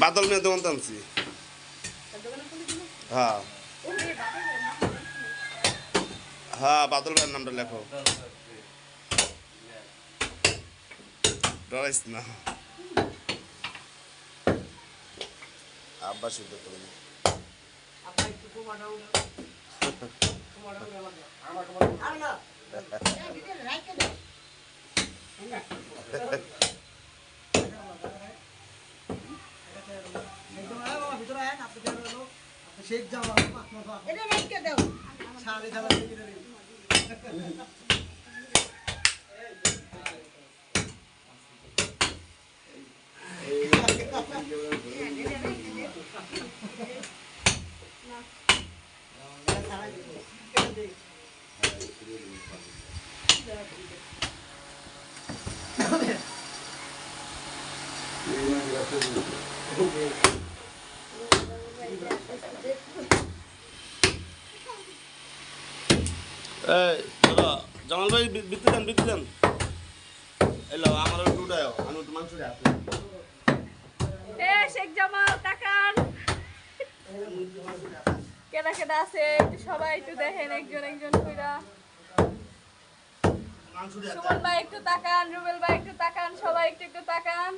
বাদল মেয়ে দোকান টানছি। হ্যাঁ হ্যাঁ, বাদল ভাইয়ের নামটা লেখো। ডরাইস না, আব্বা শুদ্ধ করে জামাল ভাই বিতে দেন। এলো আমার একটু উঠায়, আমি একটু মাংস খাই। শেখ জামাল তাকান, কেনা কেনা আছে একটু সবাই একটু দেখেন, একজন একজন কইরা। সুমন ভাই একটু তাকান, রুবেল ভাই একটু তাকান, সবাই একটু একটু তাকান।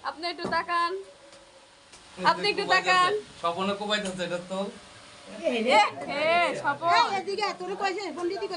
আপনি একটু তাকান, আপনি একটু তাকান। স্বপনে কোবাইতেছে এটা তো। স্বপন এদিকে তোর কইছে পণ্ডিত